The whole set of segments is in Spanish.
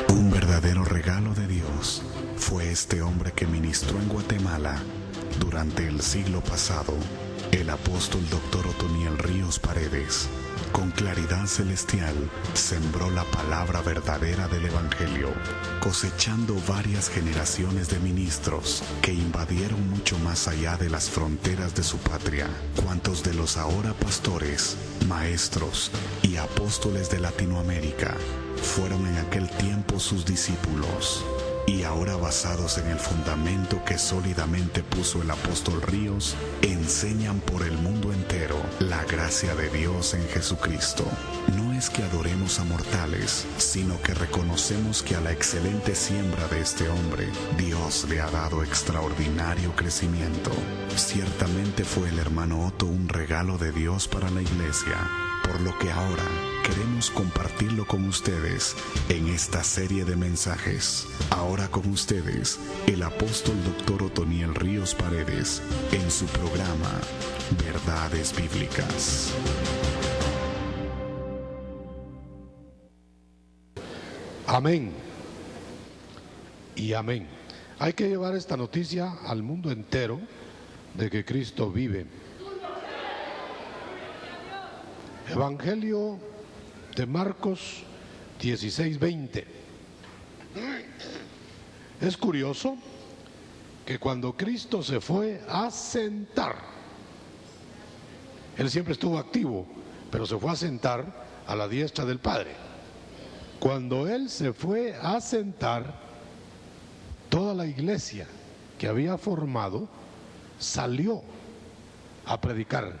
Un verdadero regalo de Dios fue este hombre que ministró en Guatemala durante el siglo pasado, el apóstol Dr. Otoniel Ríos Paredes. Con claridad celestial sembró la palabra verdadera del Evangelio, cosechando varias generaciones de ministros que invadieron mucho más allá de las fronteras de su patria. Cuantos de los ahora pastores, maestros y apóstoles de Latinoamérica fueron en aquel tiempo sus discípulos, y ahora, basados en el fundamento que sólidamente puso el apóstol Ríos, enseñan por el mundo entero la gracia de Dios en Jesucristo. No es que adoremos a mortales, sino que reconocemos que a la excelente siembra de este hombre, Dios le ha dado extraordinario crecimiento. Ciertamente fue el hermano Otto un regalo de Dios para la iglesia, por lo que ahora queremos compartirlo con ustedes en esta serie de mensajes. Ahora con ustedes, el apóstol Dr. Otoniel Ríos Paredes, en su programa Verdades Bíblicas. Amén y amén. Hay que llevar esta noticia al mundo entero de que Cristo vive. Evangelio de Marcos 16:20. Es curioso que cuando Cristo se fue a sentar, Él siempre estuvo activo, pero se fue a sentar a la diestra del Padre. Cuando Él se fue a sentar, toda la iglesia que había formado salió a predicar.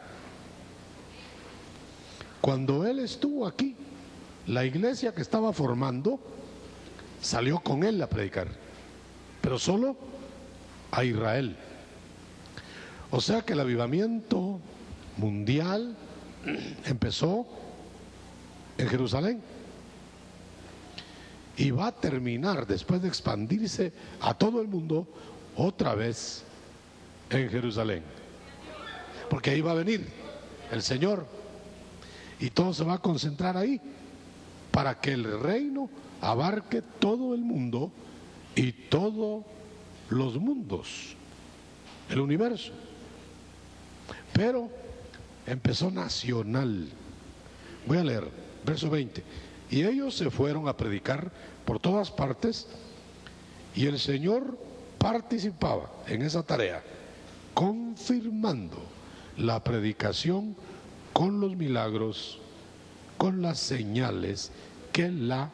Cuando Él estuvo aquí, la iglesia que estaba formando salió con Él a predicar, pero solo a Israel. O sea que el avivamiento mundial empezó en Jerusalén y va a terminar, después de expandirse a todo el mundo, otra vez en Jerusalén, porque ahí va a venir el Señor y todo se va a concentrar ahí, para que el reino abarque todo el mundo y todos los mundos, el universo. Pero empezó nacional. Voy a leer, verso 20. Y ellos se fueron a predicar por todas partes, y el Señor participaba en esa tarea, confirmando la predicación con los milagros, con las señales que la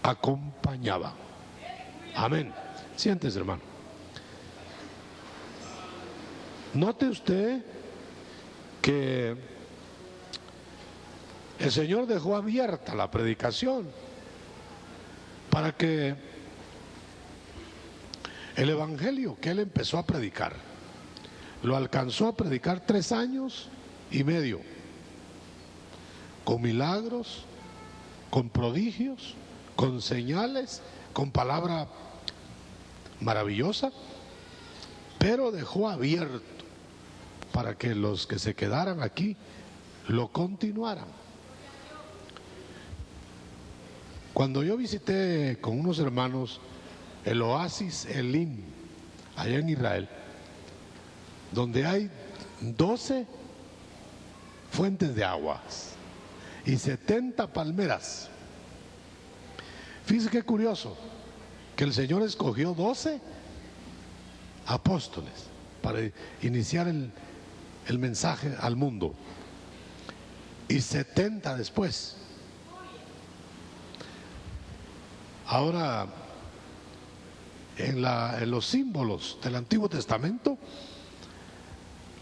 acompañaban. Amén. Siéntese, hermano. Note usted que el Señor dejó abierta la predicación para que el evangelio que Él empezó a predicar, lo alcanzó a predicar 3 años y medio, con milagros, con prodigios, con señales, con palabra maravillosa, pero dejó abierto para que los que se quedaran aquí lo continuaran. Cuando yo visité con unos hermanos el oasis Elim, allá en Israel, donde hay 12 fuentes de aguas y 70 palmeras. Fíjense qué curioso, que el Señor escogió 12 apóstoles para iniciar el mensaje al mundo, y 70 después. Ahora, en los símbolos del Antiguo Testamento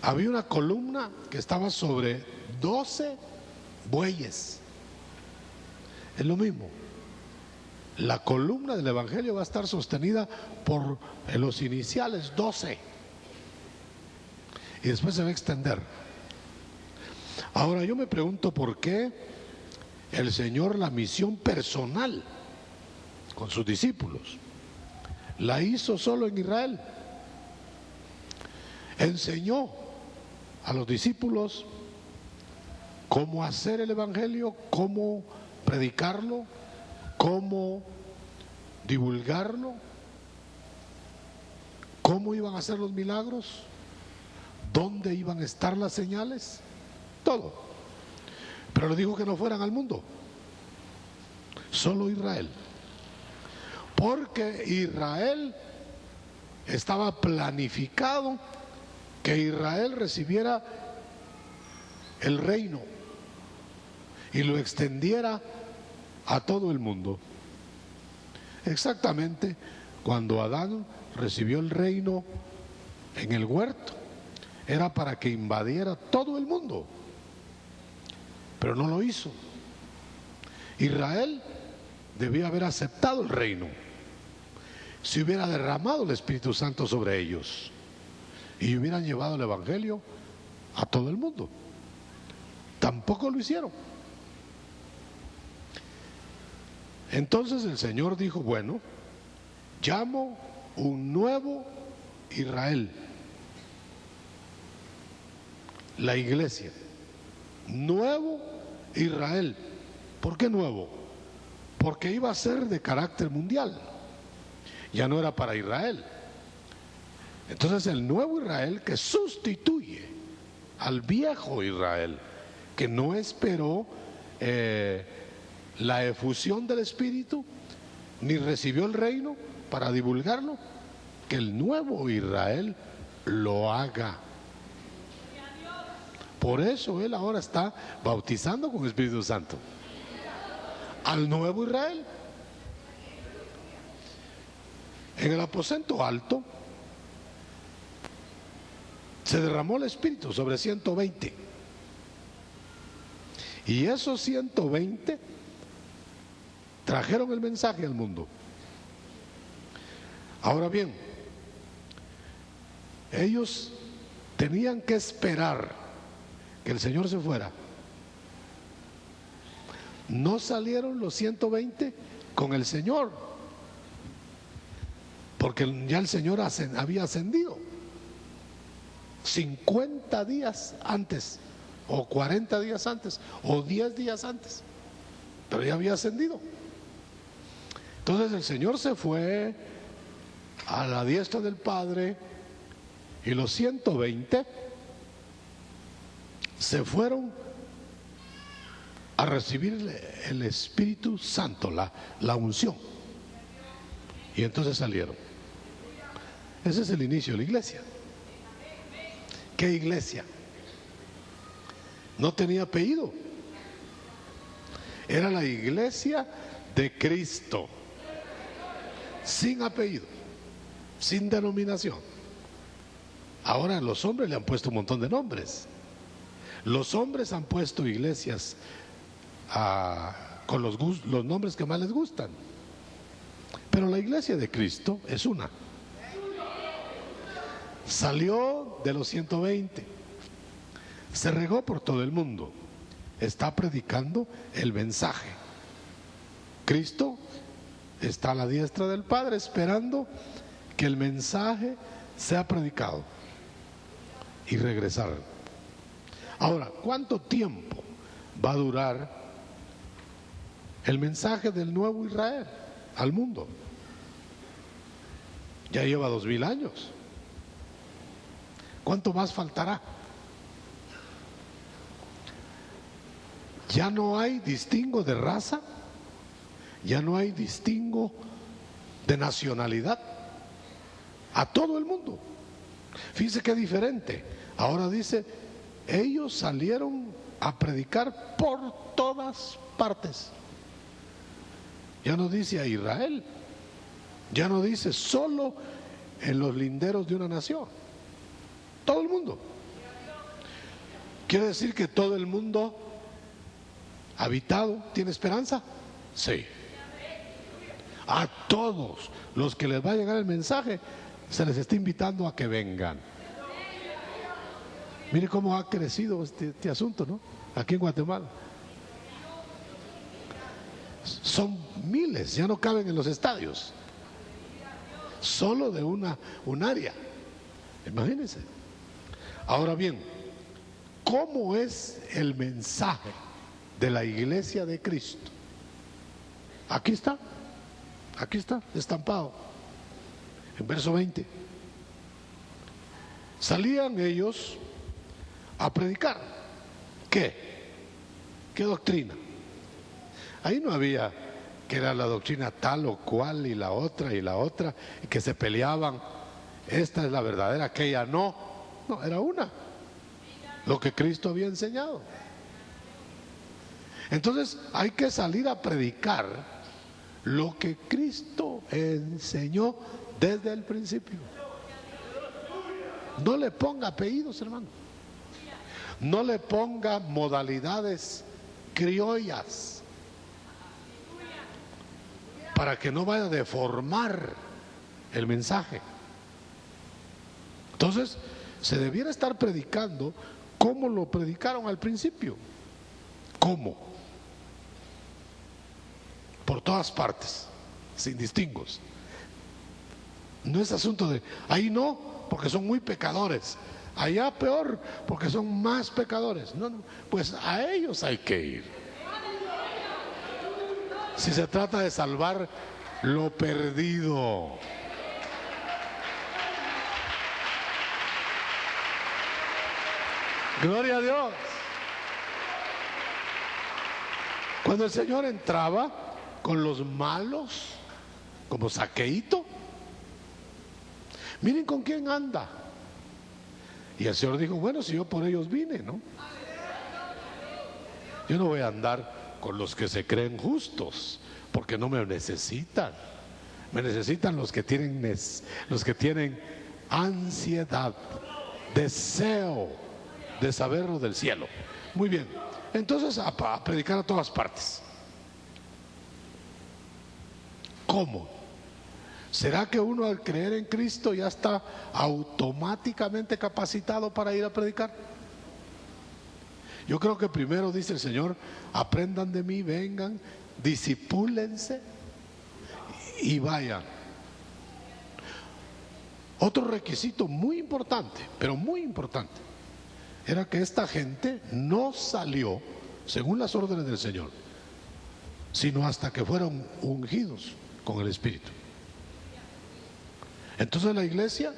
había una columna que estaba sobre 12 bueyes. Es lo mismo. La columna del Evangelio va a estar sostenida por los iniciales 12 y después se va a extender. Ahora yo me pregunto por qué el Señor la misión personal con sus discípulos la hizo solo en Israel. Enseñó a los discípulos cómo hacer el Evangelio, cómo predicarlo, cómo divulgarlo, cómo iban a hacer los milagros, dónde iban a estar las señales, todo. Pero le dijo que no fueran al mundo, solo Israel. Porque Israel estaba planificado que Israel recibiera el reino y lo extendiera a todo el mundo. Exactamente cuando Adán recibió el reino en el huerto, era para que invadiera todo el mundo, pero no lo hizo. Israel debía haber aceptado el reino si hubiera derramado el Espíritu Santo sobre ellos y hubieran llevado el Evangelio a todo el mundo. Tampoco lo hicieron. Entonces el Señor dijo, bueno, llamo un nuevo Israel, la iglesia, nuevo Israel. ¿Por qué nuevo? Porque iba a ser de carácter mundial, ya no era para Israel. Entonces el nuevo Israel que sustituye al viejo Israel, que no esperó la efusión del Espíritu, ni recibió el reino para divulgarlo, que el nuevo Israel lo haga. Por eso él ahora está bautizando con el Espíritu Santo al nuevo Israel. En el aposento alto se derramó el Espíritu sobre 120. Y esos 120 trajeron el mensaje al mundo. Ahora bien, ellos tenían que esperar que el Señor se fuera. No salieron los 120 con el Señor, porque ya el Señor había ascendido 50 días antes, o 40 días antes, o 10 días antes, pero ya había ascendido. Entonces el Señor se fue a la diestra del Padre y los 120 se fueron a recibir el Espíritu Santo, la unción, y entonces salieron. Ese es el inicio de la iglesia. ¿Qué iglesia? No tenía apellido, era la iglesia de Cristo, sin apellido, sin denominación. Ahora los hombres le han puesto un montón de nombres. Los hombres han puesto iglesias con los nombres que más les gustan, pero la iglesia de Cristo es una. Salió de los 120, se regó por todo el mundo, está predicando el mensaje. Cristo está a la diestra del Padre esperando que el mensaje sea predicado y regresar. Ahora, ¿cuánto tiempo va a durar el mensaje del nuevo Israel al mundo? Ya lleva 2000 años. ¿Cuánto más faltará? Ya no hay distingo de raza, ya no hay distingo de nacionalidad, a todo el mundo. Fíjense qué diferente. Ahora dice, ellos salieron a predicar por todas partes. Ya no dice a Israel, ya no dice solo en los linderos de una nación, todo el mundo. ¿Quiere decir que todo el mundo habitado tiene esperanza? Sí. A todos los que les va a llegar el mensaje se les está invitando a que vengan. Mire cómo ha crecido este asunto, ¿no? Aquí en Guatemala son miles, ya no caben en los estadios, solo de un área. Imagínense. Ahora bien, ¿cómo es el mensaje de la iglesia de Cristo? Aquí está estampado, en verso 20. Salían ellos a predicar. ¿Qué doctrina? Ahí no había que era la doctrina tal o cual y la otra, y que se peleaban. Esta es la verdadera, aquella no. No, era una. Lo que Cristo había enseñado. Entonces hay que salir a predicar lo que Cristo enseñó desde el principio. No le ponga apellidos, hermano. No le ponga modalidades criollas para que no vaya a deformar el mensaje. Entonces, se debiera estar predicando como lo predicaron al principio. ¿Cómo? Por todas partes, sin distingos. No es asunto de, ahí no, porque son muy pecadores. Allá peor, porque son más pecadores. No, pues a ellos hay que ir. Si se trata de salvar lo perdido. Gloria a Dios. Cuando el Señor entraba con los malos, como Zaqueito, miren con quién anda. Y el Señor dijo, bueno, si yo por ellos vine, ¿no? Yo no voy a andar con los que se creen justos, porque no me necesitan. Me necesitan los que tienen ansiedad, deseo de saberlo del cielo. Muy bien, entonces a predicar a todas partes. ¿Cómo? ¿Será que uno al creer en Cristo ya está automáticamente capacitado para ir a predicar? Yo creo que primero dice el Señor, aprendan de mí, vengan, disipúlense y vayan. Otro requisito muy importante, pero muy importante, era que esta gente no salió según las órdenes del Señor, sino hasta que fueron ungidos con el Espíritu. Entonces la iglesia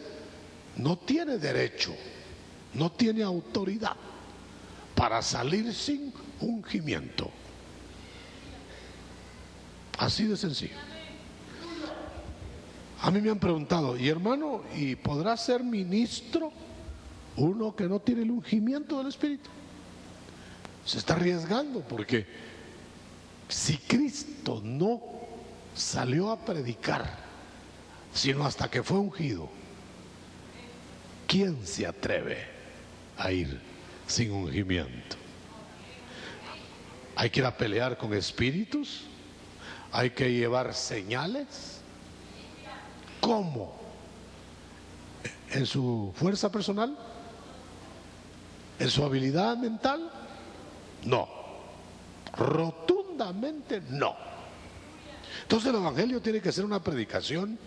no tiene derecho, no tiene autoridad para salir sin ungimiento. Así de sencillo. A mí me han preguntado, y hermano, ¿y podrá ser ministro uno que no tiene el ungimiento del Espíritu? Se está arriesgando, porque si Cristo no salió a predicar sino hasta que fue ungido, ¿quién se atreve a ir sin ungimiento? Hay que ir a pelear con espíritus, hay que llevar señales. ¿Cómo? ¿En su fuerza personal? ¿En su habilidad mental? No, rotundamente no. Entonces el evangelio tiene que ser una predicación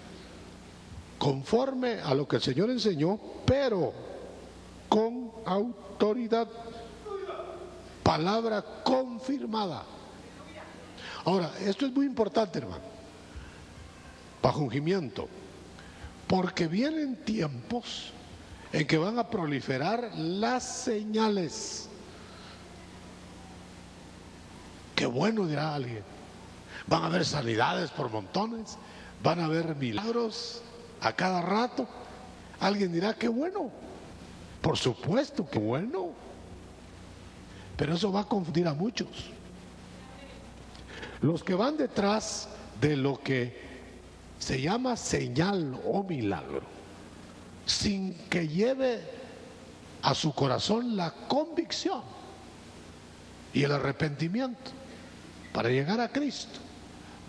conforme a lo que el Señor enseñó, pero con autoridad, palabra confirmada. Ahora, esto es muy importante, hermano, bajo ungimiento, porque vienen tiempos en que van a proliferar las señales. Qué bueno, dirá alguien. Van a haber sanidades por montones, van a haber milagros a cada rato. Alguien dirá, qué bueno. Por supuesto, qué bueno. Pero eso va a confundir a muchos. Los que van detrás de lo que se llama señal o milagro, sin que lleve a su corazón la convicción y el arrepentimiento para llegar a Cristo,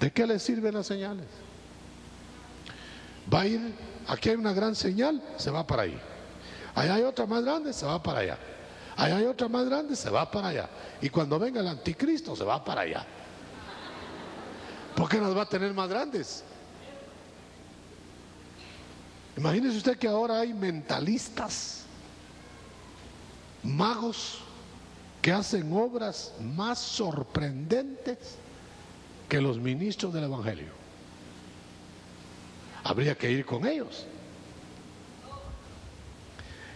¿de qué les sirven las señales? Va a ir, aquí hay una gran señal, se va para ahí. Allá hay otra más grande, se va para allá. Allá hay otra más grande, se va para allá. Y cuando venga el anticristo, se va para allá. ¿Por qué nos va a tener más grandes? Imagínese usted que ahora hay mentalistas, magos, que hacen obras más sorprendentes que los ministros del Evangelio. Habría que ir con ellos.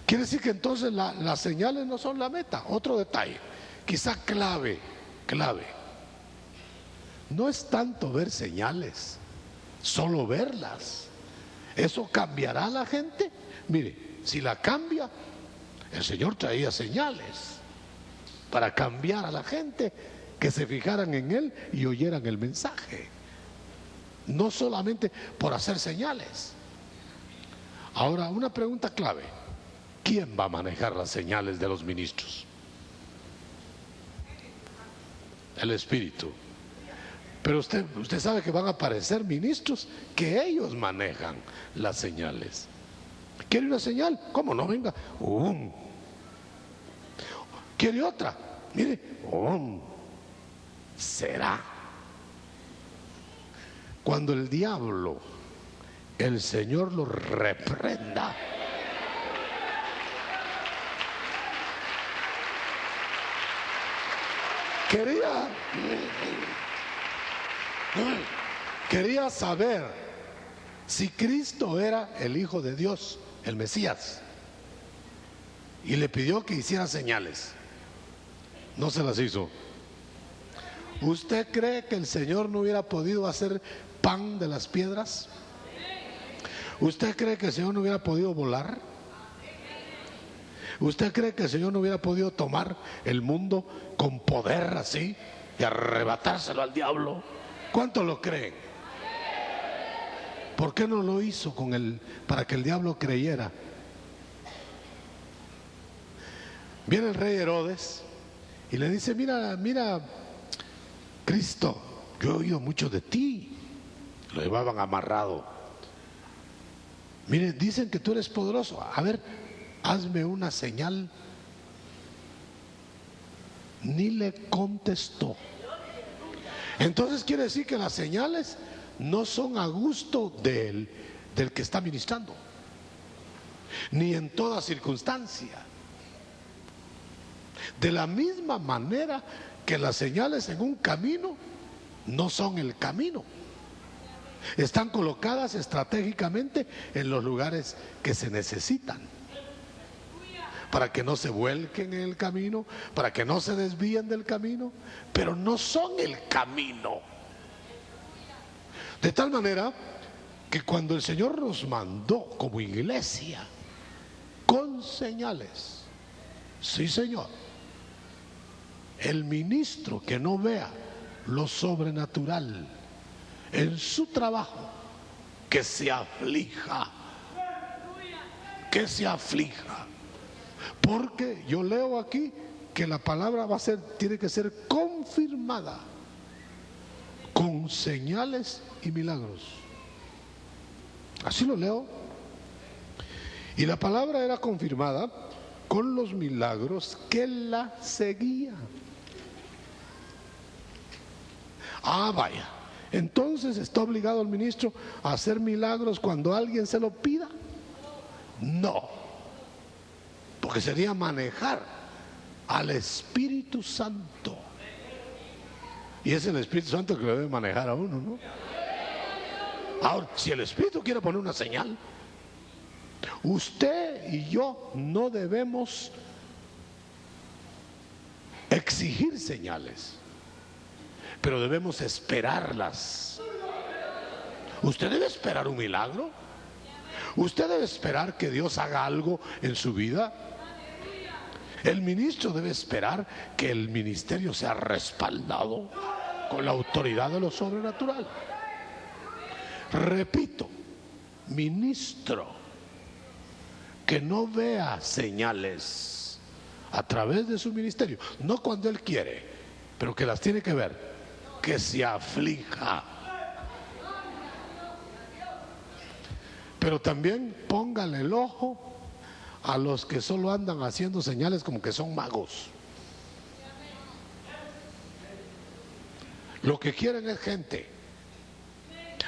Quiere decir que entonces las señales no son la meta. Otro detalle, quizá clave. No es tanto ver señales, solo verlas. ¿Eso cambiará a la gente? Mire, si la cambia, el Señor traía señales para cambiar a la gente, que se fijaran en Él y oyeran el mensaje. No solamente por hacer señales. Ahora, una pregunta clave: ¿quién va a manejar las señales de los ministros? El Espíritu. Pero usted sabe que van a aparecer ministros que ellos manejan las señales. ¿Quiere una señal? ¿Cómo no? Venga. ¿Quiere otra? Mire. Será. Cuando el diablo, el Señor lo reprenda. Quería saber si Cristo era el Hijo de Dios, el Mesías, y le pidió que hiciera señales. No se las hizo. ¿Usted cree que el Señor no hubiera podido hacer pan de las piedras? ¿Usted cree que el Señor no hubiera podido volar? ¿Usted cree que el Señor no hubiera podido tomar el mundo con poder así y arrebatárselo al diablo? ¿Cuántos lo creen? ¿Por qué no lo hizo para que el diablo creyera? Viene el rey Herodes y le dice: mira, Cristo, yo he oído mucho de ti. Lo llevaban amarrado. Mire, dicen que tú eres poderoso. A ver, hazme una señal. Ni le contestó. Entonces quiere decir que las señales no son a gusto del que está ministrando, ni en toda circunstancia. De la misma manera que las señales en un camino no son el camino. Están colocadas estratégicamente en los lugares que se necesitan, para que no se vuelquen en el camino, para que no se desvíen del camino, pero no son el camino. De tal manera que cuando el Señor nos mandó como iglesia con señales, sí, Señor, el ministro que no vea lo sobrenatural en su trabajo, que se aflija, porque yo leo aquí que la palabra tiene que ser confirmada con señales y milagros. Así lo leo. Y la palabra era confirmada con los milagros que la seguían. Vaya. Entonces, ¿está obligado el ministro a hacer milagros cuando alguien se lo pida? No, porque sería manejar al Espíritu Santo, y es el Espíritu Santo que lo debe manejar a uno, ¿no? Ahora, si el Espíritu quiere poner una señal, usted y yo no debemos exigir señales, pero debemos esperarlas. Usted debe esperar un milagro. Usted debe esperar que Dios haga algo en su vida. El ministro debe esperar que el ministerio sea respaldado con la autoridad de lo sobrenatural. Repito, ministro que no vea señales a través de su ministerio, no cuando él quiere, pero que las tiene que ver, que se aflija. Pero también póngale el ojo a los que solo andan haciendo señales como que son magos. Lo que quieren es gente.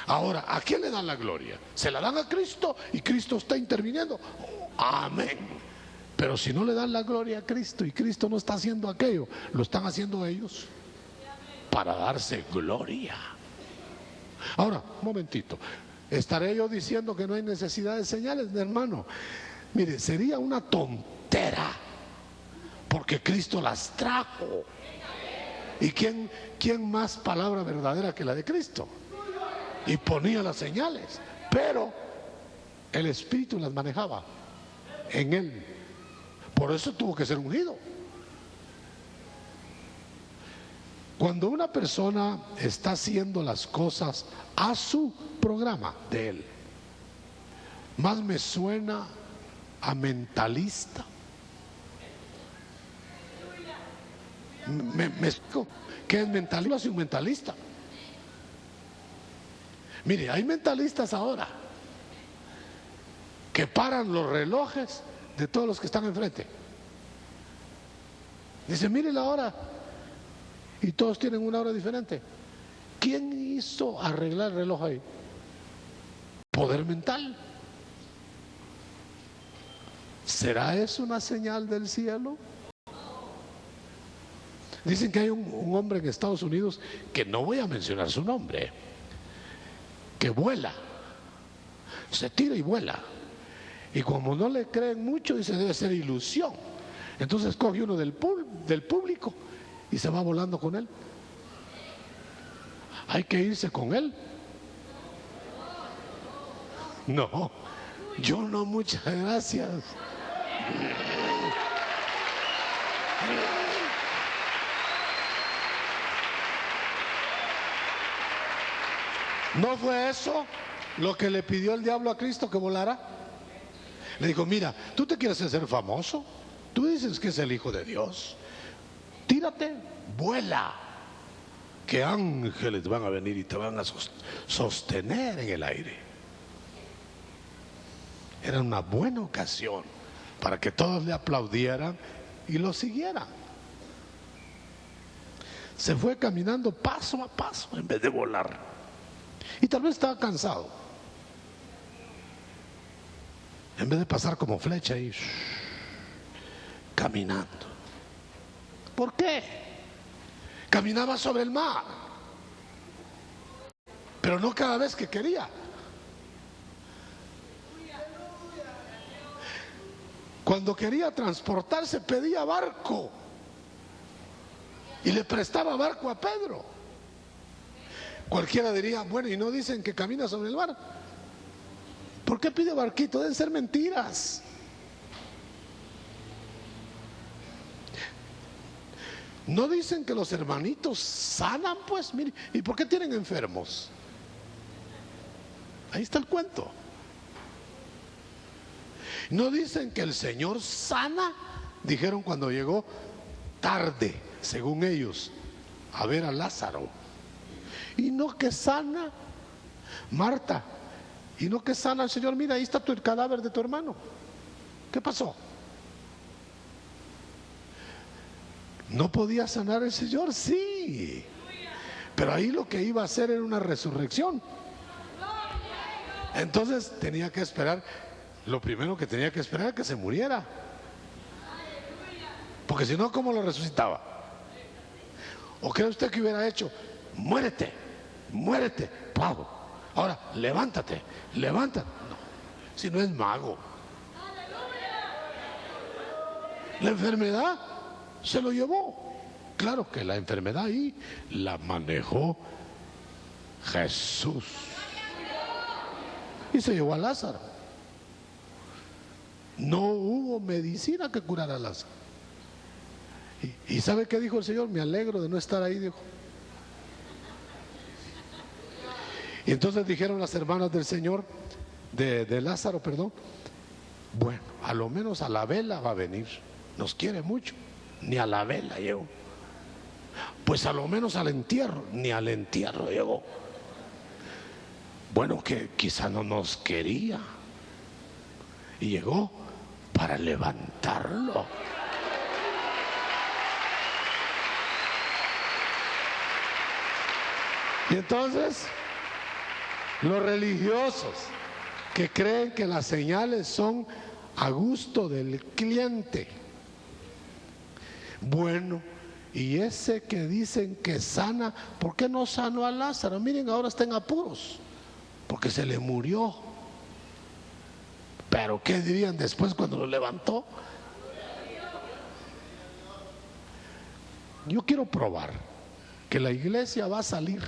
Ahora, ¿a quién le dan la gloria? Se la dan a Cristo y Cristo está interviniendo. Amén. Pero si no le dan la gloria a Cristo y Cristo no está haciendo aquello, lo están haciendo ellos para darse gloria. Ahora, un momentito. ¿Estaré yo diciendo que no hay necesidad de señales, mi hermano? Mire, sería una tontera, porque Cristo las trajo. ¿Y quién más palabra verdadera que la de Cristo? Y ponía las señales, pero el Espíritu las manejaba en él. Por eso tuvo que ser ungido. Cuando una persona está haciendo las cosas a su programa de él, más me suena a mentalista. ¿Me explico? ¿Qué es mentalista? Soy un mentalista. Mire, hay mentalistas ahora que paran los relojes de todos los que están enfrente. Dice, mire la hora. Y todos tienen una hora diferente. ¿Quién hizo arreglar el reloj ahí? Poder mental. ¿Será eso una señal del cielo? Dicen que hay un hombre en Estados Unidos, que no voy a mencionar su nombre, que vuela, se tira y vuela. Y como no le creen mucho, dice, debe ser ilusión. Entonces coge uno del público y se va volando con él. Hay que irse con él. No, yo no, muchas gracias. ¿No fue eso lo que le pidió el diablo a Cristo, que volara? Le dijo, mira, tú te quieres hacer famoso, tú dices que es el Hijo de Dios, tírate, vuela, que ángeles van a venir y te van a sostener en el aire. Era una buena ocasión para que todos le aplaudieran y lo siguieran. Se fue caminando paso a paso en vez de volar. Y tal vez estaba cansado. En vez de pasar como flecha y caminando. ¿Por qué? Caminaba sobre el mar, pero no cada vez que quería. Cuando quería transportarse pedía barco y le prestaba barco a Pedro. Cualquiera diría, bueno, ¿y no dicen que camina sobre el mar? ¿Por qué pide barquito? Deben ser mentiras. ¿No dicen que los hermanitos sanan? Pues mire, ¿y por qué tienen enfermos? Ahí está el cuento. ¿No dicen que el Señor sana? Dijeron cuando llegó tarde, según ellos, a ver a Lázaro. Y no que sana Marta, y no que sana el Señor. Mira, ahí está el cadáver de tu hermano. ¿Qué pasó? ¿No podía sanar el Señor? Sí, pero ahí lo que iba a hacer era una resurrección. Entonces tenía que esperar. Lo primero que tenía que esperar era que se muriera, porque si no, ¿cómo lo resucitaba? ¿O cree usted que hubiera hecho? Muérete, muérete, Pablo. Ahora, levántate, levántate. No, si no es mago. La enfermedad se lo llevó. Claro que la enfermedad ahí la manejó Jesús. Y se llevó a Lázaro. No hubo medicina que curara a Lázaro. ¿Y sabe qué dijo el Señor? Me alegro de no estar ahí, dijo. Y entonces dijeron las hermanas del Señor, de Lázaro, perdón, bueno, a lo menos a la vela va a venir. Nos quiere mucho. Ni a la vela llegó. Pues a lo menos al entierro. Ni al entierro llegó. Bueno, que quizá no nos quería. Y llegó para levantarlo. Y entonces, los religiosos que creen que las señales son a gusto del cliente. Bueno, Y ese que dicen que sana, ¿por qué no sanó a Lázaro? Miren, ahora está en apuros, porque se le murió. Pero ¿qué dirían después cuando lo levantó? Yo quiero probar que la iglesia va a salir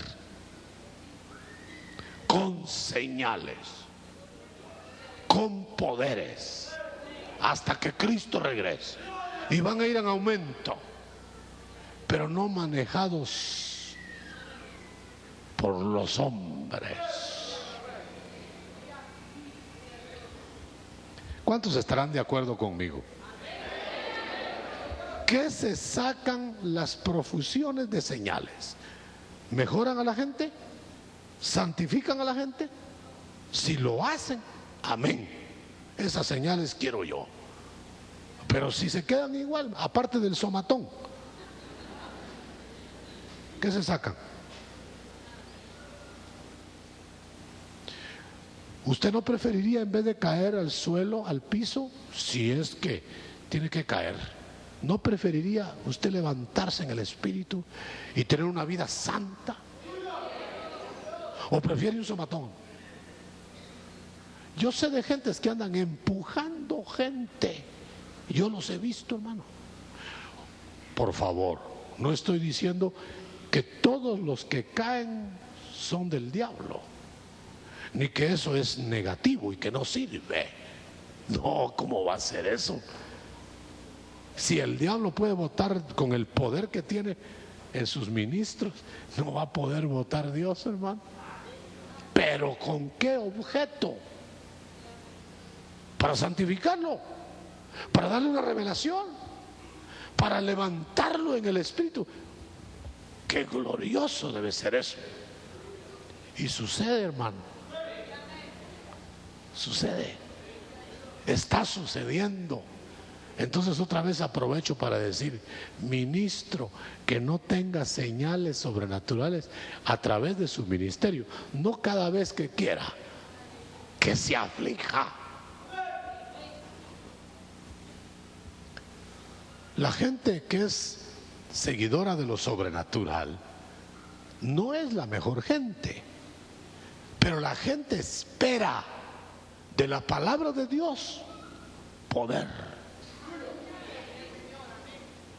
con señales, con poderes, hasta que Cristo regrese. Y van a ir en aumento, pero no manejados por los hombres. ¿Cuántos estarán de acuerdo conmigo? ¿Qué se sacan las profusiones de señales? ¿Mejoran a la gente? ¿Santifican a la gente? Si lo hacen, amén. Esas señales quiero yo. Pero si se quedan igual, aparte del somatón, ¿qué se sacan? ¿Usted no preferiría, en vez de caer al suelo, al piso, si es que tiene que caer, no preferiría usted levantarse en el espíritu y tener una vida santa? ¿O prefiere un somatón? Yo sé de gentes que andan empujando gente. Yo los he visto, hermano. Por favor, no estoy diciendo que todos los que caen son del diablo, ni que eso es negativo y que no sirve. No, ¿cómo va a ser eso? Si el diablo puede votar con el poder que tiene en sus ministros, no va a poder votar Dios, hermano. ¿Pero con qué objeto? Para santificarlo, para darle una revelación, para levantarlo en el espíritu. Qué glorioso debe ser eso. Y sucede, hermano. Sucede. Está sucediendo. Entonces otra vez aprovecho para decir, ministro que no tenga señales sobrenaturales a través de su ministerio, no cada vez que quiera, que se aflija. La gente que es seguidora de lo sobrenatural no es la mejor gente, pero la gente espera de la palabra de Dios poder.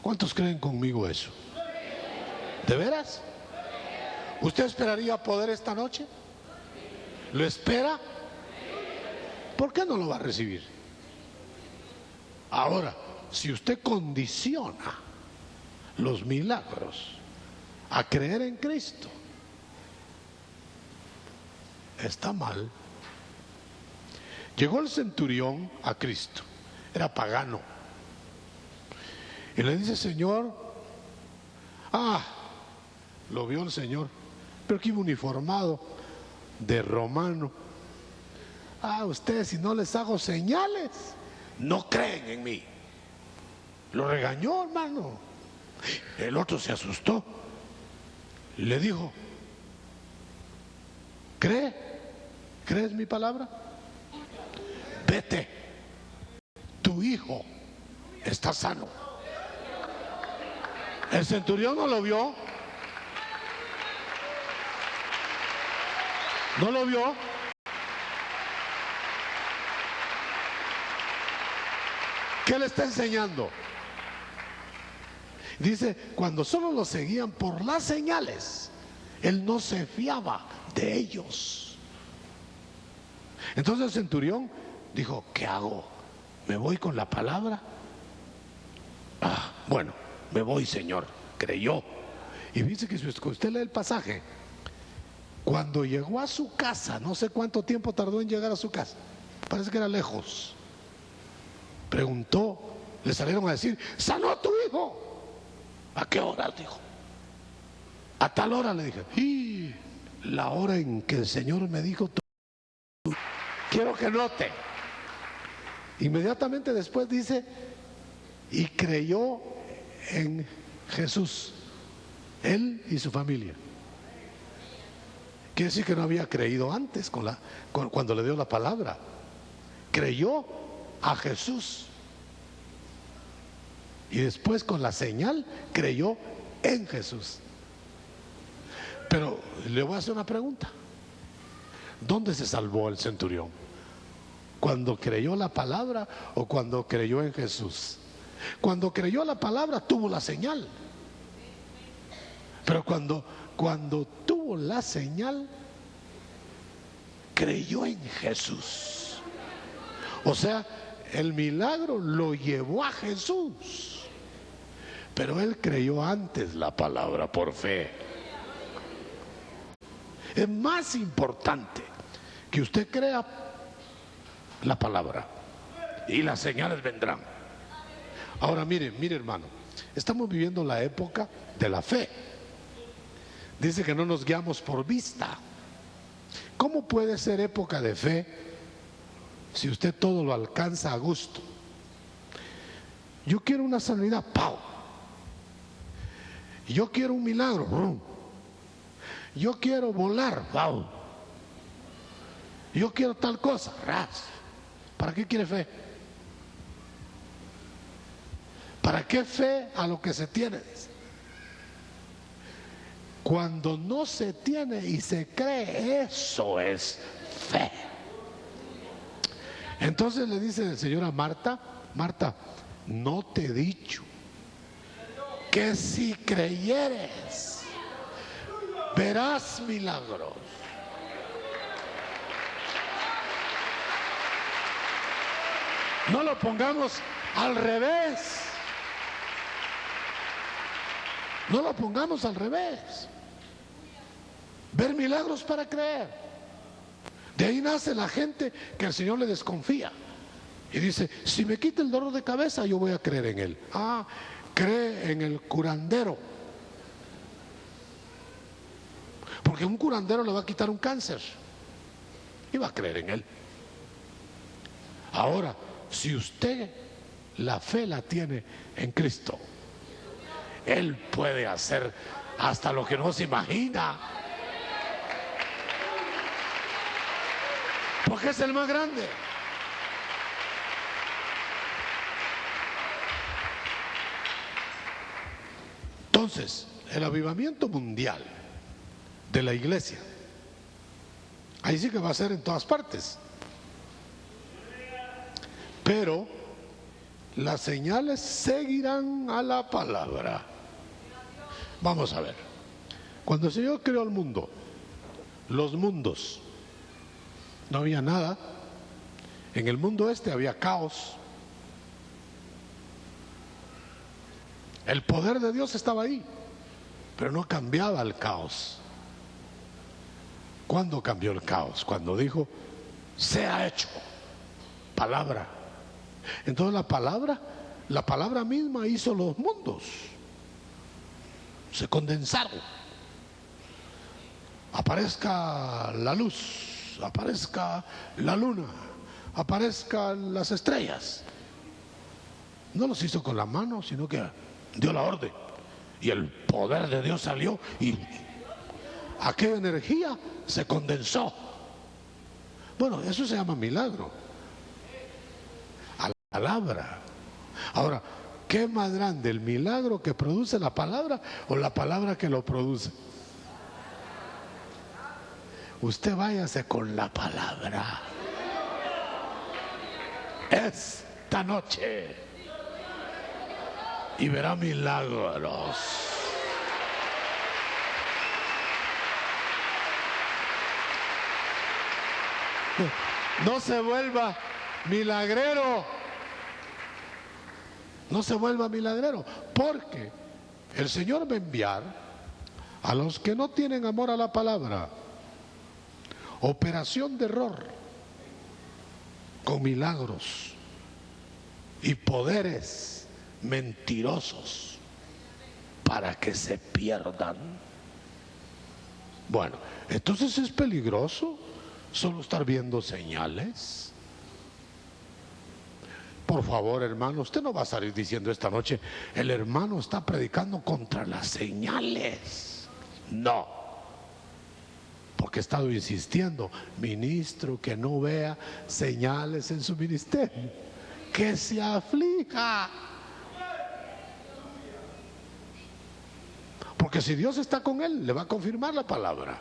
¿Cuántos creen conmigo eso? ¿De veras? ¿Usted esperaría poder esta noche? ¿Lo espera? ¿Por qué no lo va a recibir? Ahora, si usted condiciona los milagros a creer en Cristo, está mal. Llegó el centurión a Cristo, era pagano, y le dice: Señor, lo vio el Señor, pero que iba uniformado de romano. Ustedes, si no les hago señales, no creen en mí. Lo regañó, hermano. El otro se asustó, le dijo: ¿crees mi palabra? Vete, tu hijo está sano. El centurión no lo vio. ¿No lo vio? ¿Qué le está enseñando? Dice, cuando solo lo seguían por las señales, él no se fiaba de ellos. Entonces el centurión dijo: ¿qué hago? ¿Me voy con la palabra? Bueno, me voy, Señor. Creyó. Y dice que si usted lee el pasaje, cuando llegó a su casa, no sé cuánto tiempo tardó en llegar a su casa, parece que era lejos, preguntó, le salieron a decir: sanó a tu hijo. ¿A qué hora? Dijo. A tal hora, le dije. Y la hora en que el Señor me dijo, quiero que note. Inmediatamente después dice: y creyó en Jesús, él y su familia. Quiere decir que no había creído antes cuando le dio la palabra. Creyó a Jesús y después con la señal creyó en Jesús. Pero le voy a hacer una pregunta. ¿Dónde se salvó el centurión? ¿Cuando creyó la palabra o cuando creyó en Jesús? Cuando creyó la palabra tuvo la señal. Pero cuando tuvo la señal, creyó en Jesús. O sea, el milagro lo llevó a Jesús. Pero él creyó antes la palabra por fe. Es más importante que usted crea la palabra y las señales vendrán. Ahora mire hermano, estamos viviendo la época de la fe. Dice que no nos guiamos por vista. ¿Cómo puede ser época de fe si usted todo lo alcanza a gusto? Yo quiero una sanidad, ¡pau! Yo quiero un milagro, ¡rum! Yo quiero volar, ¡pau! Yo quiero tal cosa, ¡ras! ¿Para qué quiere fe? ¿Para qué fe a lo que se tiene? Cuando no se tiene y se cree, eso es fe. Entonces le dice el Señor a Marta: Marta, ¿no te he dicho que si creyeres verás milagros? No lo pongamos al revés. No lo pongamos al revés. Ver milagros para creer. De ahí nace la gente que el Señor le desconfía y dice: si me quita el dolor de cabeza, yo voy a creer en Él. Ah, cree en el curandero, porque un curandero le va a quitar un cáncer y va a creer en Él. Ahora, si usted la fe la tiene en Cristo, Él puede hacer hasta lo que no se imagina, porque es el más grande. Entonces, el avivamiento mundial de la iglesia, ahí sí que va a ser en todas partes. Pero las señales seguirán a la palabra. Vamos a ver. Cuando el Señor creó el mundo, los mundos, no había nada. En el mundo este había caos. El poder de Dios estaba ahí, pero no cambiaba el caos. ¿Cuándo cambió el caos? Cuando dijo: sea hecho. Palabra. Entonces la palabra misma hizo los mundos. Se condensaron. Aparezca la luz, aparezca la luna, aparezcan las estrellas. No los hizo con la mano, sino que dio la orden. Y el poder de Dios salió y aquella energía se condensó. Bueno, eso se llama milagro. A la palabra. Ahora, ¿qué es más grande, el milagro que produce la palabra o la palabra que lo produce? Usted váyase con la palabra esta noche y verá milagros. No se vuelva milagrero. No se vuelva milagrero, porque el Señor va a enviar a los que no tienen amor a la palabra operación de error con milagros y poderes mentirosos para que se pierdan. Bueno, entonces es peligroso solo estar viendo señales. Por favor, hermano, usted no va a salir diciendo esta noche: el hermano está predicando contra las señales. No, porque he estado insistiendo: ministro que no vea señales en su ministerio, que se aflija. Porque si Dios está con él, le va a confirmar la palabra.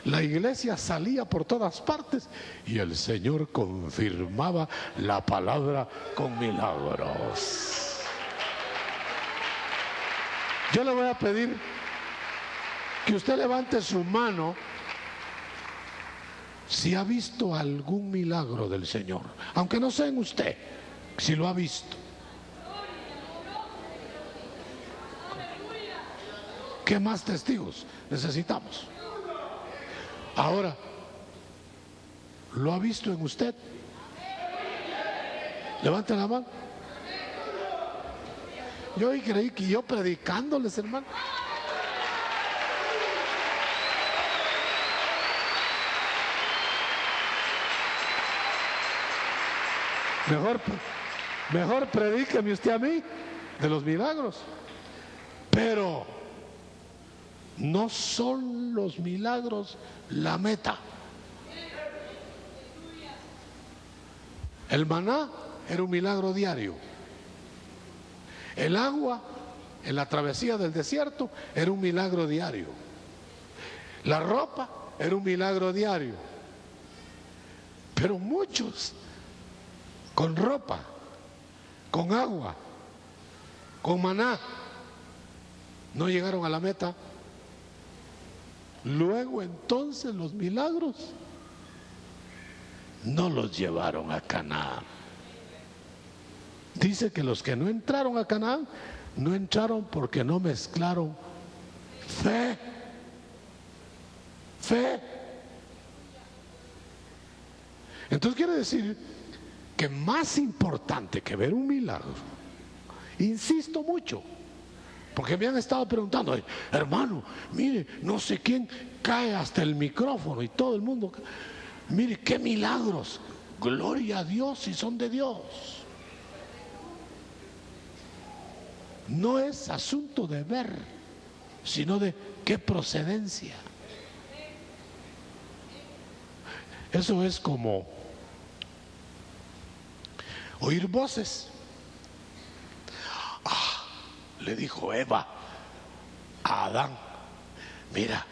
La iglesia salía por todas partes y el Señor confirmaba la palabra con milagros. Yo le voy a pedir que usted levante su mano si ha visto algún milagro del Señor, aunque no sea en usted, si lo ha visto. ¿Qué más testigos necesitamos? Ahora, ¿lo ha visto en usted? Levante la mano. Yo creí que yo predicándoles, hermano. Mejor predíqueme usted a mí de los milagros. Pero no son los milagros la meta. El maná era un milagro diario. El agua en la travesía del desierto era un milagro diario. La ropa era un milagro diario. Pero muchos con ropa, con agua, con maná, no llegaron a la meta. Luego entonces los milagros no los llevaron a Canaán. Dice que los que no entraron a Canaán no entraron porque no mezclaron fe. Entonces quiere decir que más importante que ver un milagro, insisto mucho, porque me han estado preguntando, hermano, mire, no sé quién cae hasta el micrófono y todo el mundo, mire qué milagros, gloria a Dios si son de Dios. No es asunto de ver, sino de qué procedencia. Eso es como oír voces. Le dijo Eva a Adán, mira,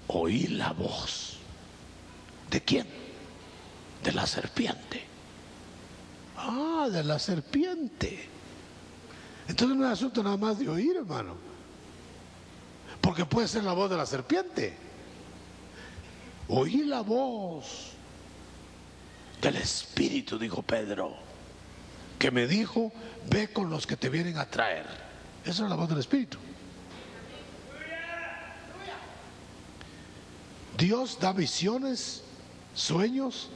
oí la voz. ¿De quién? De la serpiente. De la serpiente. Entonces no es asunto nada más de oír, hermano, porque puede ser la voz de la serpiente. Oí la voz del Espíritu, dijo Pedro, que me dijo, ve con los que te vienen a traer. Esa es la voz del Espíritu. Dios da visiones, sueños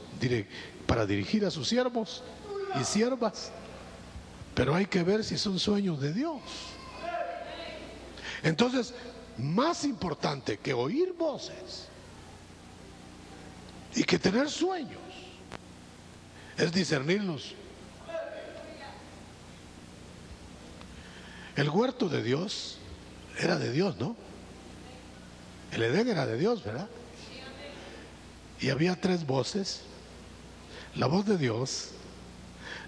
para dirigir a sus siervos y siervas, pero hay que ver si son sueños de Dios. Entonces, más importante que oír voces y que tener sueños es discernirlos. El huerto de Dios era de Dios, ¿no? El Edén era de Dios, ¿verdad? Y había tres voces: la voz de Dios,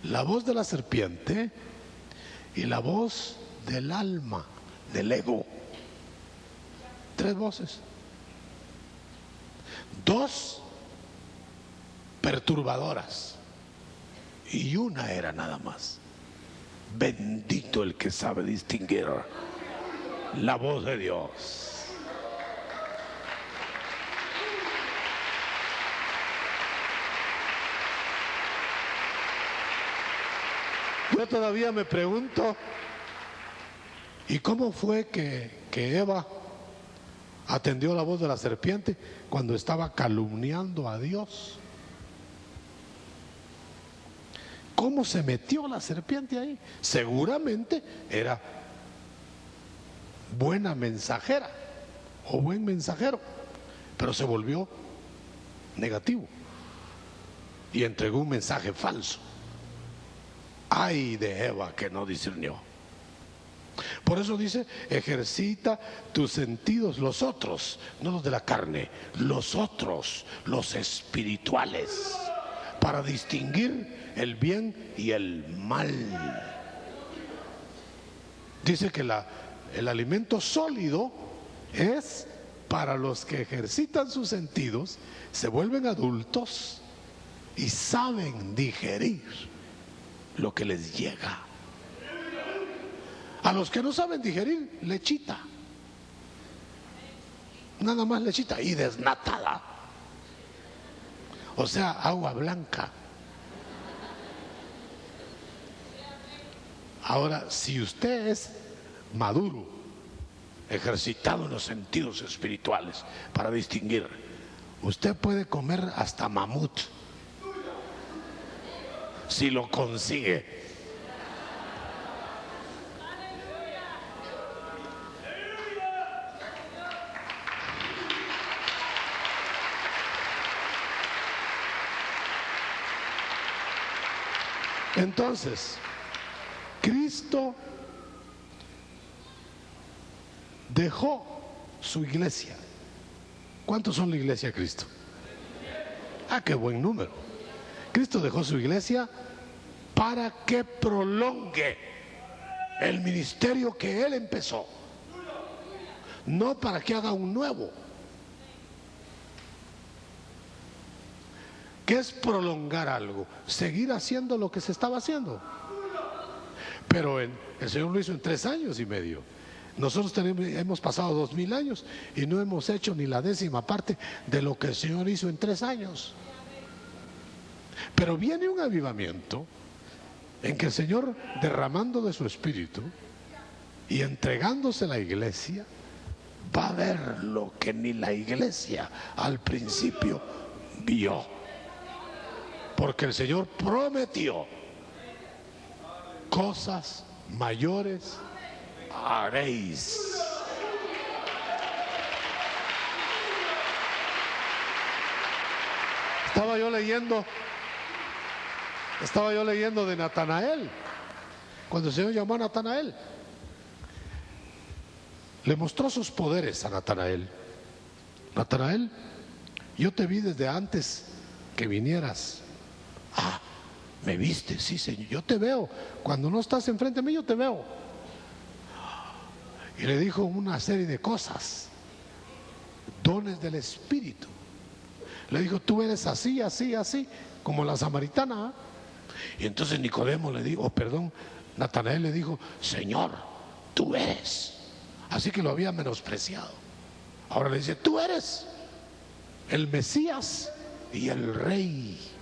la voz de la serpiente y la voz del alma, del ego. Tres voces. Dos perturbadoras y una era nada más. Bendito el que sabe distinguir la voz de Dios. Yo todavía me pregunto, ¿y cómo fue que Eva atendió la voz de la serpiente cuando estaba calumniando a Dios? ¿Cómo se metió la serpiente ahí? Seguramente era buena mensajera o buen mensajero, pero se volvió negativo y entregó un mensaje falso. Ay de Eva que no discernió. Por eso dice, ejercita tus sentidos, los otros, no los de la carne, los otros, los espirituales, para distinguir el bien y el mal. Dice que el alimento sólido es para los que ejercitan sus sentidos, se vuelven adultos y saben digerir lo que les llega. A los que no saben digerir, lechita. Nada más lechita y desnatada. O sea, agua blanca. Ahora, si usted es maduro, ejercitado en los sentidos espirituales para distinguir, usted puede comer hasta mamut, si lo consigue. Entonces, Cristo dejó su iglesia. ¿Cuántos son la iglesia de Cristo? Ah, qué buen número. Cristo dejó su iglesia para que prolongue el ministerio que Él empezó, no para que haga un nuevo. ¿Qué es prolongar algo? Seguir haciendo lo que se estaba haciendo. Pero el Señor lo hizo en 3 años y medio. Nosotros hemos pasado 2000 años y no hemos hecho ni la 10ª parte de lo que el Señor hizo en 3 años. Pero viene un avivamiento en que el Señor, derramando de su espíritu y entregándose a la iglesia, va a ver lo que ni la iglesia al principio vio. Porque el Señor prometió: cosas mayores haréis. Estaba yo leyendo de Natanael. Cuando el Señor llamó a Natanael, le mostró sus poderes a Natanael. Natanael, yo te vi desde antes que vinieras. Ah, ¿me viste? Sí, Señor, yo te veo. Cuando no estás enfrente de mí, yo te veo. Y le dijo una serie de cosas, dones del Espíritu. Le dijo: tú eres así, así, así, como la samaritana. Y entonces Nicodemo le dijo, Natanael le dijo: Señor, tú eres. Así que lo había menospreciado. Ahora le dice: tú eres el Mesías y el Rey.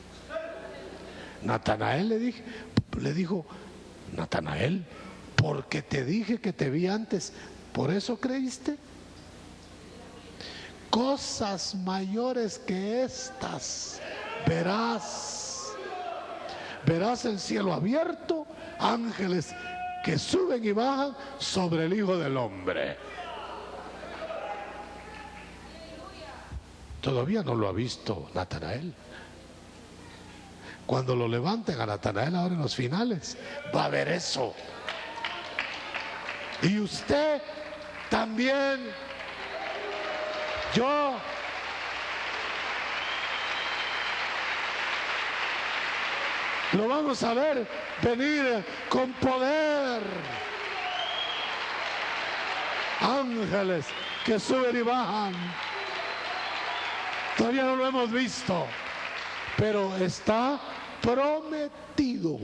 Natanael le dijo: Natanael, porque te dije que te vi antes, ¿por eso creíste? Cosas mayores que estas verás. Verás el cielo abierto, ángeles que suben y bajan sobre el Hijo del Hombre. Todavía no lo ha visto Natanael. Cuando lo levanten a Natanael ahora en los finales, va a ver eso. Y usted también, yo, lo vamos a ver venir con poder. Ángeles que suben y bajan. Todavía no lo hemos visto, pero está prometido.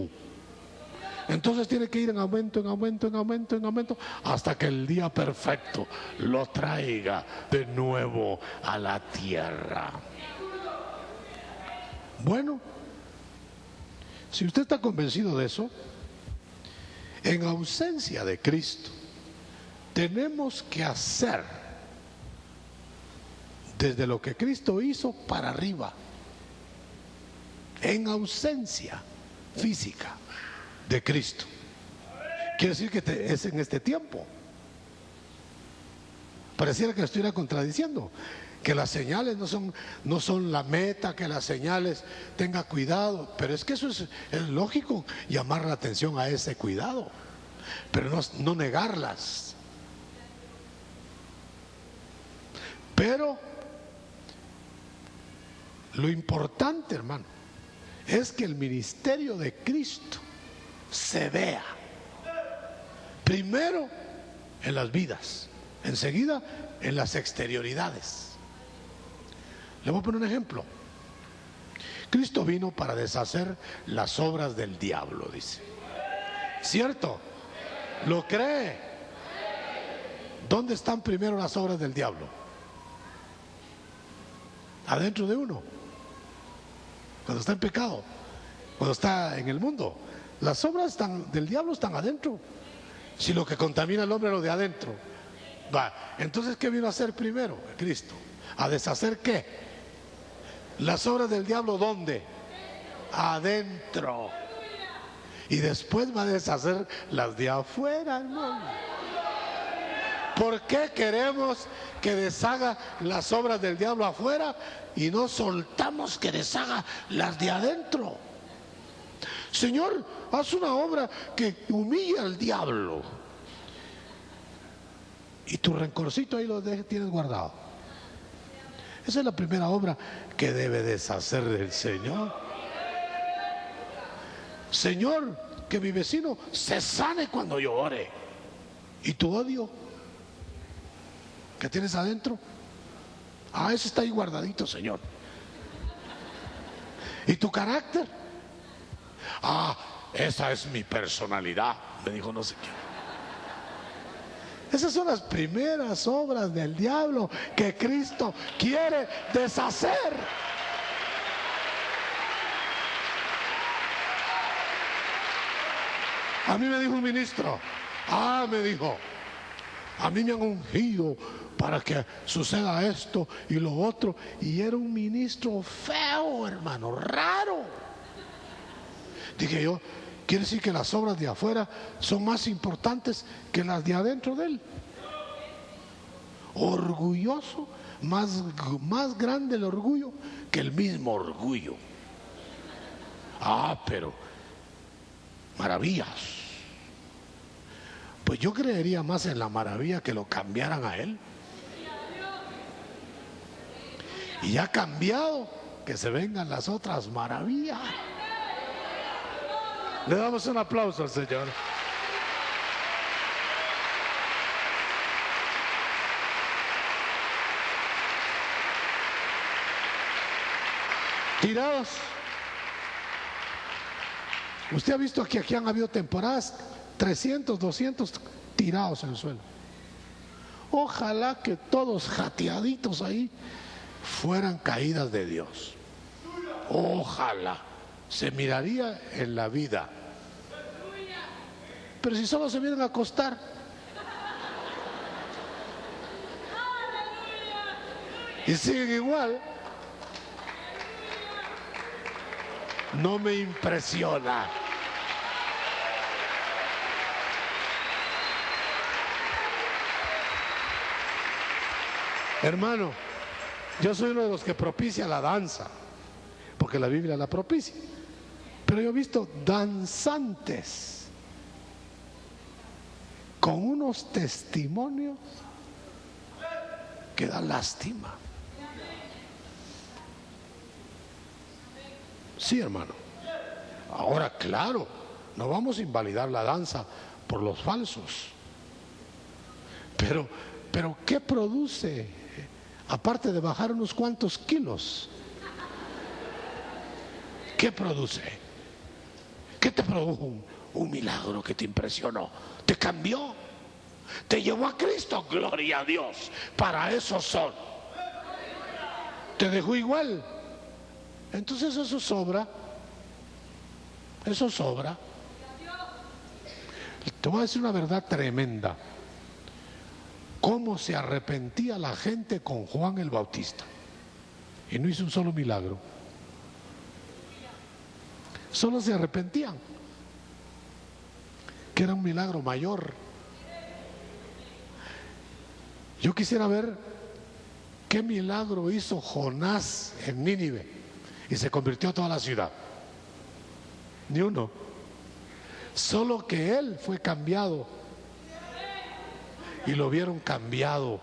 Entonces tiene que ir en aumento, en aumento, en aumento, en aumento, hasta que el día perfecto lo traiga de nuevo a la tierra. Bueno, si usted está convencido de eso, en ausencia de Cristo, tenemos que hacer desde lo que Cristo hizo para arriba, en ausencia física de Cristo. Quiere decir que es en este tiempo. Pareciera que estuviera contradiciendo, que las señales no son la meta, que las señales tenga cuidado, pero es que eso es lógico, llamar la atención a ese cuidado, pero no negarlas. Pero lo importante, hermano, es que el ministerio de Cristo se vea. Primero en las vidas, enseguida en las exterioridades. Le voy a poner un ejemplo. Cristo vino para deshacer las obras del diablo, dice. ¿Cierto? ¿Lo cree? ¿Dónde están primero las obras del diablo? Adentro de uno. Cuando está en pecado, cuando está en el mundo. Las obras del diablo están adentro. Si lo que contamina al hombre es lo de adentro. Entonces, ¿qué vino a hacer primero Cristo? ¿A deshacer qué? Las obras del diablo, ¿dónde? Adentro. Y después va a deshacer las de afuera, hermano. ¿Por qué queremos que deshaga las obras del diablo afuera y no soltamos que deshaga las de adentro? Señor, haz una obra que humille al diablo. Y tu rencorcito ahí lo tienes guardado. Esa es la primera obra que debe deshacer del Señor. Señor, que mi vecino se sane cuando yo ore. ¿Y tu odio que tienes adentro? Ese está ahí guardadito, Señor. ¿Y tu carácter? Esa es mi personalidad, me dijo no sé quién. Esas son las primeras obras del diablo que Cristo quiere deshacer. A mí me dijo un ministro, me dijo, a mí me han ungido para que suceda esto y lo otro. Y era un ministro feo, hermano, raro. Dije yo, quiere decir que las obras de afuera son más importantes que las de adentro de él. Orgulloso, más grande el orgullo que el mismo orgullo. Pero maravillas. Pues yo creería más en la maravilla que lo cambiaran a él. Y ya cambiado, que se vengan las otras maravillas. Le damos un aplauso al Señor. Tirados. Usted ha visto que aquí han habido temporadas 300, 200 tirados en el suelo. Ojalá que todos jateaditos ahí fueran caídas de Dios. Ojalá. Se miraría en la vida. Pero si solo se vienen a acostar. Y siguen igual. No me impresiona. Hermano, yo soy uno de los que propicia la danza, porque la Biblia la propicia. Pero yo he visto danzantes con unos testimonios que dan lástima. Sí, hermano. Ahora, claro, no vamos a invalidar la danza por los falsos. Pero ¿qué produce? Aparte de bajar unos cuantos kilos, ¿qué produce? ¿Qué te produjo? Un milagro que te impresionó, te cambió, te llevó a Cristo, gloria a Dios. Para eso son. Te dejó igual. Entonces eso sobra. Eso sobra. Te voy a decir una verdad tremenda. Cómo se arrepentía la gente con Juan el Bautista. Y no hizo un solo milagro. Solo se arrepentían, que era un milagro mayor. Yo quisiera ver qué milagro hizo Jonás en Nínive y se convirtió toda la ciudad. Ni uno. Solo que él fue cambiado y lo vieron cambiado.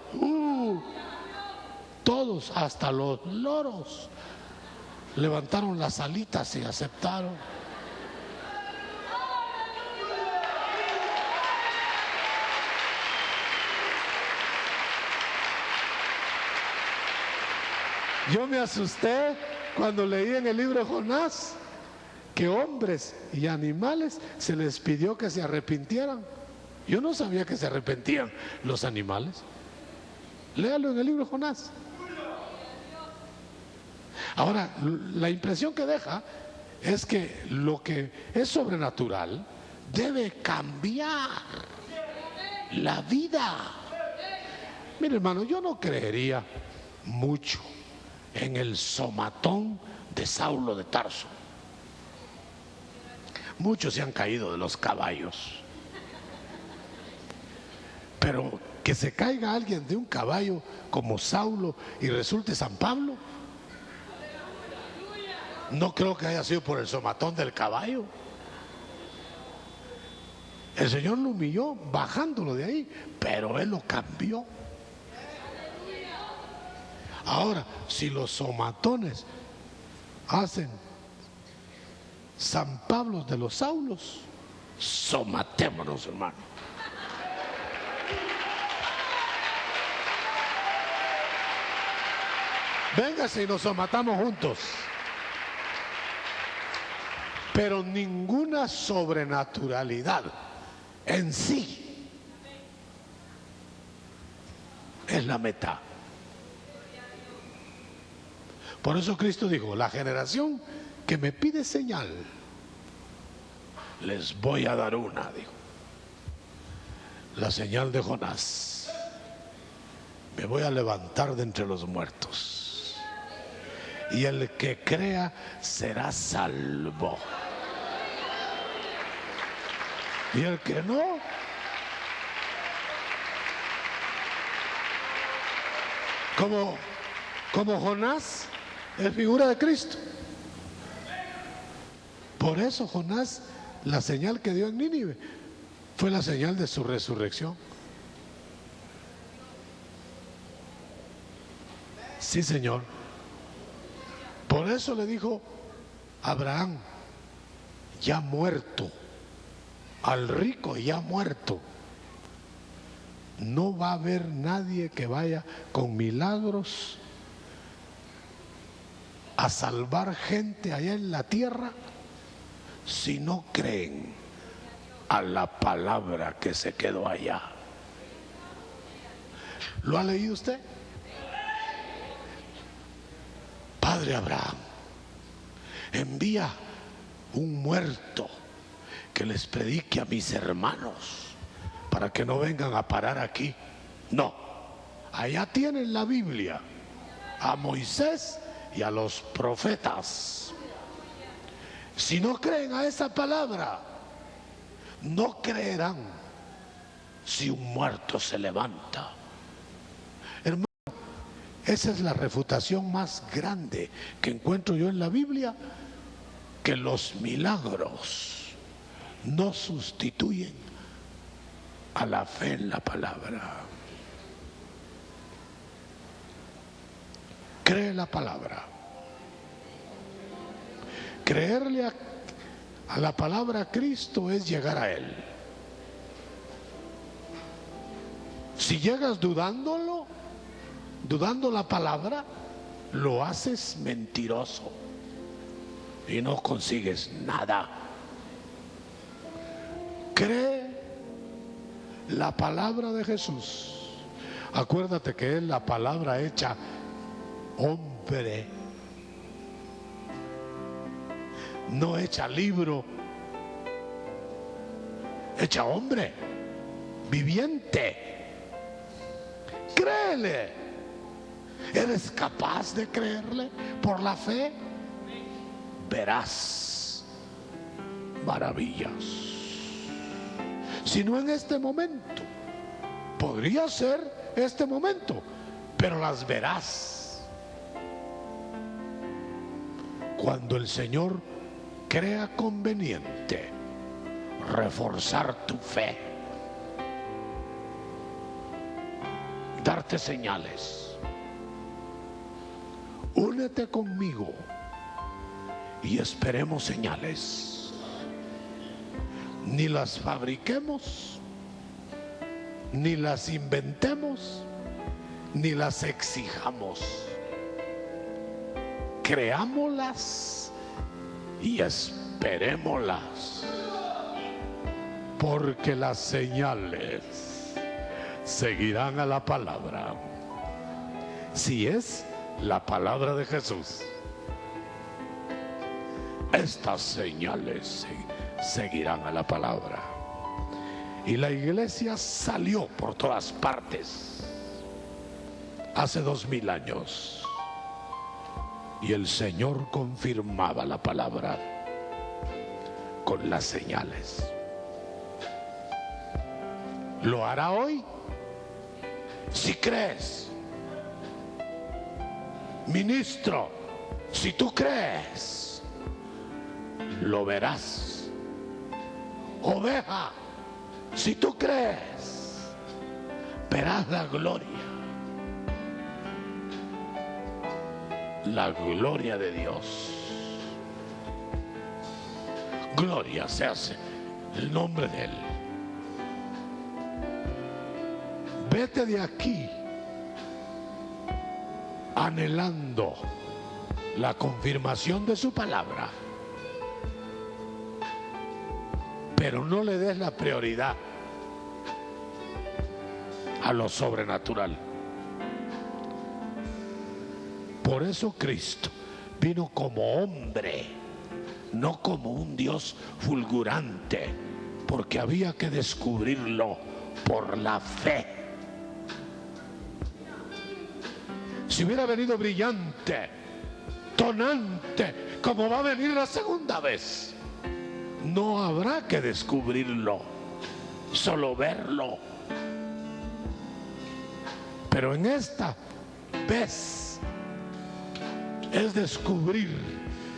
Todos, hasta los loros, levantaron las alitas y aceptaron. Yo me asusté cuando leí en el libro de Jonás que hombres y animales se les pidió que se arrepintieran. Yo no sabía que se arrepentían los animales. Léalo en el libro de Jonás. Ahora, la impresión que deja es que lo que es sobrenatural debe cambiar la vida. Mire, hermano, yo no creería mucho en el somatón de Saulo de Tarso. Muchos se han caído de los caballos, pero que se caiga alguien de un caballo como Saulo y resulte San Pablo, no creo que haya sido por el somatón del caballo. El Señor lo humilló bajándolo de ahí, pero Él lo cambió. Ahora, si los somatones hacen San Pablo de los Saulos, somatémonos, hermano. Véngase y nos somatamos juntos. Pero ninguna sobrenaturalidad en sí es la meta. Por eso Cristo dijo: la generación que me pide señal, les voy a dar una, dijo. La señal de Jonás: me voy a levantar de entre los muertos, y el que crea será salvo, y el que no, como Jonás es figura de Cristo. Por eso Jonás, la señal que dio en Nínive fue la señal de su resurrección. Sí, Señor. Por eso le dijo Abraham, ya muerto, al rico ya muerto. No va a haber nadie que vaya con milagros a salvar gente allá en la tierra si no creen a la palabra que se quedó allá. ¿Lo ha leído usted? Padre Abraham, envía un muerto que les predique a mis hermanos para que no vengan a parar aquí. No, allá tienen la Biblia, a Moisés y a los profetas. Si no creen a esa palabra, no creerán si un muerto se levanta. Hermano, esa es la refutación más grande que encuentro yo en la Biblia, que los milagros no sustituyen a la fe en la palabra. Cree la palabra. Creerle a la palabra Cristo es llegar a Él. Si llegas dudando la palabra, lo haces mentiroso y no consigues nada. Cree la palabra de Jesús. Acuérdate que es la palabra hecha hombre, no hecha libro, hecha hombre, viviente. Créele. ¿Eres capaz de creerle por la fe? Verás maravillas. Si no en este momento, podría ser este momento, pero las verás cuando el Señor crea conveniente reforzar tu fe, darte señales. Únete conmigo y esperemos señales. Ni las fabriquemos, ni las inventemos, ni las exijamos. creámoslas y esperémoslas, porque las señales seguirán a la palabra. Si es la palabra de Jesús, estas señales seguirán a la palabra. Y la iglesia salió por todas partes hace 2000 años. Y el Señor confirmaba la palabra con las señales. ¿Lo hará hoy? Si crees. Ministro, si tú crees, lo verás. Oveja, si tú crees, verás la gloria. La gloria de Dios. Gloria se hace el nombre de Él. Vete de aquí anhelando la confirmación de su palabra, pero no le des la prioridad a lo sobrenatural. Por eso Cristo vino como hombre, no como un Dios fulgurante, porque había que descubrirlo por la fe. Si hubiera venido brillante, tonante, como va a venir la segunda vez, no habrá que descubrirlo, solo verlo. Pero en esta vez es descubrir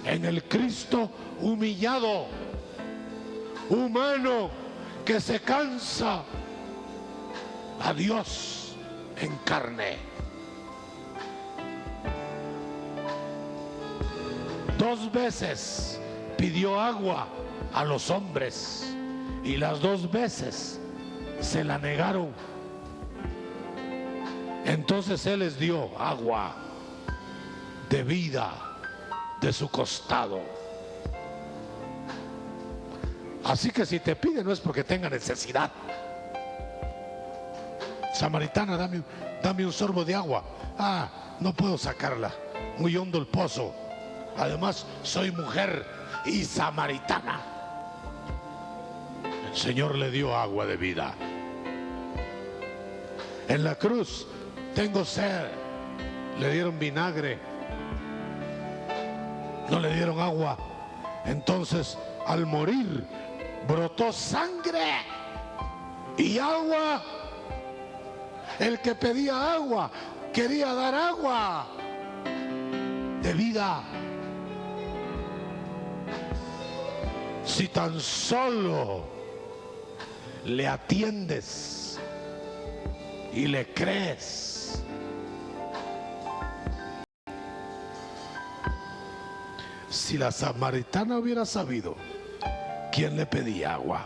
en el Cristo humillado, humano, que se cansa, a Dios en carne. 2 veces pidió agua a los hombres y las 2 veces se la negaron. Entonces Él les dio agua de vida de su costado. Así que si te pide no es porque tenga necesidad. Samaritana, dame un sorbo de agua. No puedo sacarla, muy hondo el pozo. Además soy mujer y samaritana. El Señor le dio agua de vida. En la cruz, tengo sed, le dieron vinagre, no le dieron agua. Entonces al morir brotó sangre y agua. El que pedía agua quería dar agua de vida. Si tan solo le atiendes y le crees. Si la samaritana hubiera sabido quién le pedía agua,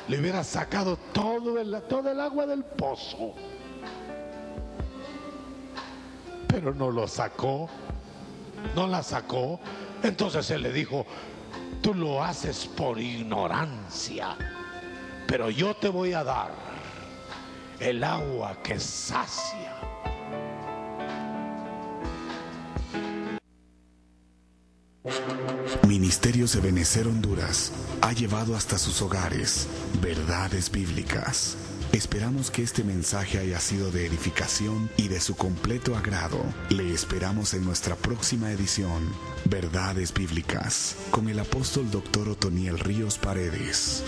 le hubiera sacado todo el agua del pozo. Pero no lo sacó. No la sacó. Entonces Él le dijo: tú lo haces por ignorancia, pero yo te voy a dar el agua que sacia. Ministerios Ebenecer Honduras ha llevado hasta sus hogares verdades bíblicas. Esperamos que este mensaje haya sido de edificación y de su completo agrado. Le esperamos en nuestra próxima edición, Verdades Bíblicas, con el apóstol Dr. Otoniel Ríos Paredes.